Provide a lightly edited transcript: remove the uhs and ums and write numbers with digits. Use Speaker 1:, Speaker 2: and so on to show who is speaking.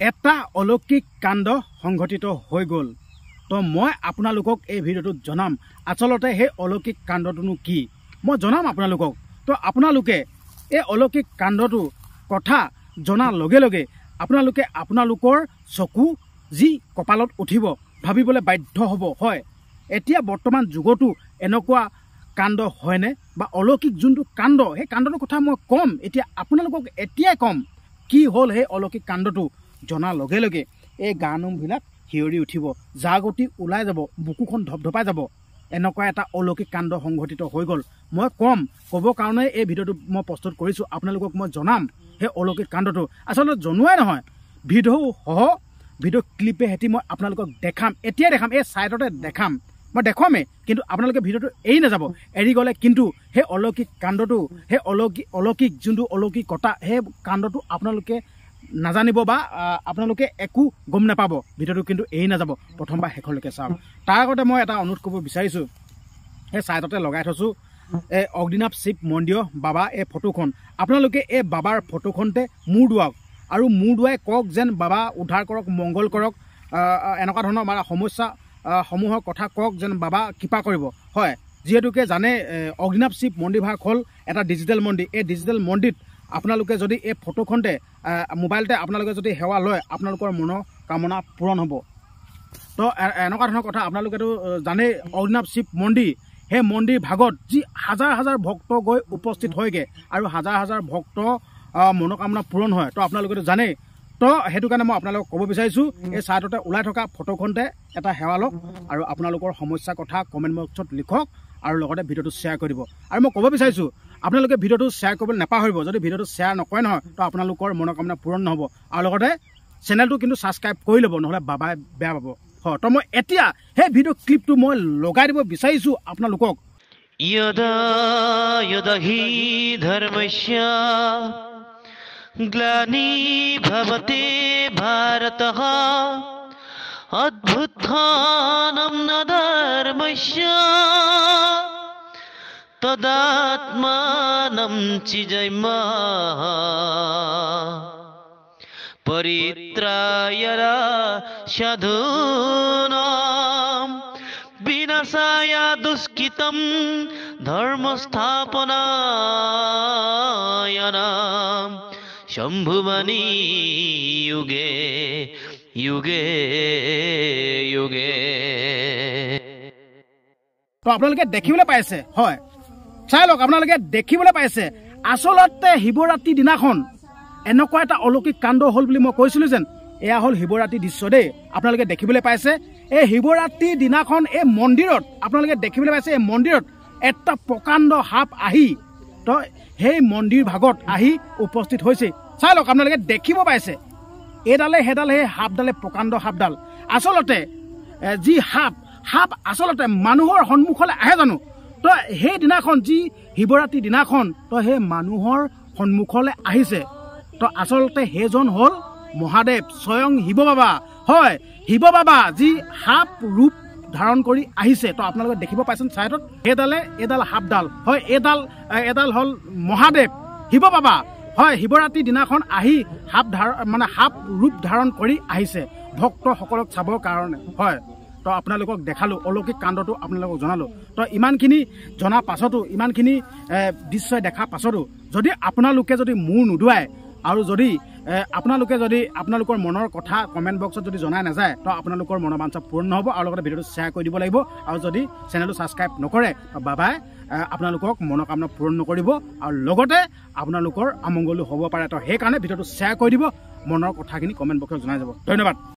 Speaker 1: এটা অলৌকিক কাণ্ড সংঘটিত হৈ গ'ল। তো মই আপোনালোকক এই ভিডিঅ'টোত জনাম আচলতে সেই অলৌকিক কাণ্ডটোনো কি মই জনাম আপোনালোকক। তো আপোনালোকে এই অলৌকিক কাণ্ডটো কথা জনাৰ লগে লগে আপোনালোকে আপোনালোকৰ চকু যি কপালত উঠিব ভাবিবলৈ বাধ্য হ'ব। হয়, এতিয়া বৰ্তমান যুগতো এনেকুৱা কাণ্ড হয়নে বা অলৌকিক যোনটো কাণ্ড সেই কাণ্ডটোৰ কথা মই ক'ম। এতিয়া আপোনালোকক এতিয়াই ক'ম কি হ'ল। সেই অলৌকিক কাণ্ডটো জনাৰ লগে লগে এই গা নোমবিলাক শিয়ৰি উঠিব, জাগতি ওলাই যাব, বুকুখন ধপধপাই যাব। এনেকুৱা এটা অলৌকিক কাণ্ড সংঘটিত হৈ গ'ল। মই ক'বৰ কাৰণে এই ভিডিঅ'টো মই প্ৰস্তুত কৰিছোঁ। আপোনালোকক মই জনাম সেই অলৌকিক কাণ্ডটো। আচলতে জনোৱাই নহয়, ভিডিঅ' ক্লিপে হেতি মই আপোনালোকক দেখাম, এতিয়াই দেখাম, এই ছাইডতে দেখাম, মই দেখুৱামেই। কিন্তু আপোনালোকে ভিডিঅ'টো এৰি নাযাব। এৰি গ'লে কিন্তু সেই অলৌকিক কাণ্ডটো, সেই অলৌকিক যোনটো অলৌকিকতা সেই কাণ্ডটো আপোনালোকে নাজানিব বা আপোনালোকে একো গম নাপাব। ভিডিঅ'টো কিন্তু এৰি নাযাব, প্ৰথমবাৰ শেষলৈকে চাওক। তাৰ আগতে মই এটা অনুৰোধ কৰিব বিচাৰিছোঁ, সেই ছাইডতে লগাই থৈছোঁ এই অগ্নিনাভ শিৱ মন্দিৰ বাবা এই ফটোখন। আপোনালোকে এই বাবাৰ ফটোখনতে মূৰ দুৱাওক আৰু মূৰ দুৱাই কওক যেন বাবা উদ্ধাৰ কৰক, মংগল কৰক, এনেকুৱা ধৰণৰ মানে সমস্যা সমূহৰ কথা কওক যেন বাবা কৃপা কৰিব। হয়, যিহেতুকে জানে অগ্নিনাভ শিৱ মন্দিৰভাগ হ'ল এটা ডিজিটেল মন্দিৰ। এই ডিজিটেল মন্দিৰত আপোনালোকে যদি এই ফটোখনতে মোবাইলতে আপোনালোকে যদি সেৱা লয় আপোনালোকৰ মনৰ কামনা পূৰণ হ'ব। তো এনেকুৱা ধৰণৰ কথা আপোনালোকেতো জানেই। অগ্নিনাভ শিৱ মন্দিৰ সেই মন্দিৰ ভাগত যি হাজাৰ হাজাৰ ভক্ত গৈ উপস্থিত হয়গৈ আৰু হাজাৰ হাজাৰ ভক্ত মনোকামনা পূৰণ হয়। তো আপোনালোকেতো জানেই। তো সেইটো কাৰণে মই আপোনালোকক ক'ব বিচাৰিছোঁ এই ছাইডতে ওলাই থকা ফটোখনতে এটা সেৱা লওক আৰু আপোনালোকৰ সমস্যাৰ কথা কমেণ্ট বক্সত লিখক আৰু লগতে ভিডিঅ'টো শ্বেয়াৰ কৰি দিব। আৰু মই ক'ব বিচাৰিছোঁ আপোনালোকে ভিডিঅ'টো শ্বেয়াৰ কৰিবলৈ নাপাহৰিব। যদি ভিডিঅ'টো শ্বেয়াৰ নকৰে নহয় তো আপোনালোকৰ মনোকামনা পূৰণ নহ'ব। আৰু লগতে চেনেলটো কিন্তু ছাবস্ক্ৰাইব কৰি ল'ব, নহ'লে বাবাই বেয়া পাব। হয়, তো মই এতিয়া সেই ভিডিঅ' ক্লিপটো মই লগাই দিব বিচাৰিছোঁ আপোনালোকক।
Speaker 2: यदा यदा हि धर्मस्य ग्लानिर्भवति भारतः अद्भुतानं न धर्मस्य तदात्मानं चिजयेमः परित्राय साधूनां विनाशाय दुष्कृतं धर्मस्थापनाय शम्भुवनि युगे युगे युगे।
Speaker 1: তো আপোনালোকে দেখিবলৈ পাইছে, হয় চাই লওক, আপোনালোকে দেখিবলৈ পাইছে আচলতে শিৱৰাত্ৰি দিনাখন এনেকুৱা এটা অলৌকিক কাণ্ড হ'ল বুলি মই কৈছিলোঁ যেন। এয়া হ'ল শিৱৰাত্ৰিৰ দৃশ্য দেই। আপোনালোকে দেখিবলৈ পাইছে এই শিৱৰাত্ৰিৰ দিনাখন এই মন্দিৰত আপোনালোকে দেখিবলৈ পাইছে এই মন্দিৰত এটা প্ৰকাণ্ড সাপ আহি তো সেই মন্দিৰ ভাগত আহি উপস্থিত হৈছে। চাই লওক, আপোনালোকে দেখিব পাইছে এইডালে সেইডালে সেই সাপডালে প্ৰকাণ্ড সাপডাল। আচলতে যি সাপ আচলতে মানুহৰ সন্মুখলৈ আহে জানো? তো সেই দিনাখন যি শিৱৰাত্ৰিৰ দিনাখন তো সেই মানুহৰ সন্মুখলৈ আহিছে। তো আচলতে সেইজন হ'ল মহাদেৱ, স্বয়ং শিৱ বাবা। হয়, শিৱ বাবা যি সাপ ৰূপ ধাৰণ কৰি আহিছে। তো আপোনালোকে দেখিব পাইছেন ছাইডত এইডাল সাপডাল। হয়, এডাল হ'ল মহাদেৱ, শিৱ বাবা। হয়, শিৱৰাত্ৰিৰ দিনাখন আহি সাপ ৰূপ ধাৰণ কৰি আহিছে ভক্তসকলক চাবৰ কাৰণে। হয়, তো আপোনালোকক দেখালোঁ অলৌকিক কাণ্ডটো, আপোনালোকক জনালোঁ। তো ইমানখিনি জনাৰ পাছতো, ইমানখিনি দৃশ্য দেখাৰ পাছতো যদি আপোনালোকে যদি মূৰ নুদুৱায় আৰু যদি আপোনালোকে যদি আপোনালোকৰ মনৰ কথা কমেণ্ট বক্সত যদি জনাই নাযায় তো আপোনালোকৰ মনোবাঞ্ছা পূৰণ নহ'ব। আৰু লগতে ভিডিঅ'টো শ্বেয়াৰ কৰি দিব লাগিব। আৰু যদি চেনেলটো ছাবস্ক্ৰাইব নকৰে তো বাবাই আপোনালোকক মনোকামনা পূৰণ নকৰিব আৰু লগতে আপোনালোকৰ অমংগলো হ'ব পাৰে। তো সেইকাৰণে ভিডিঅ'টো শ্বেয়াৰ কৰি দিব, মনৰ কথাখিনি কমেণ্ট বক্সত জনাই যাব। ধন্যবাদ।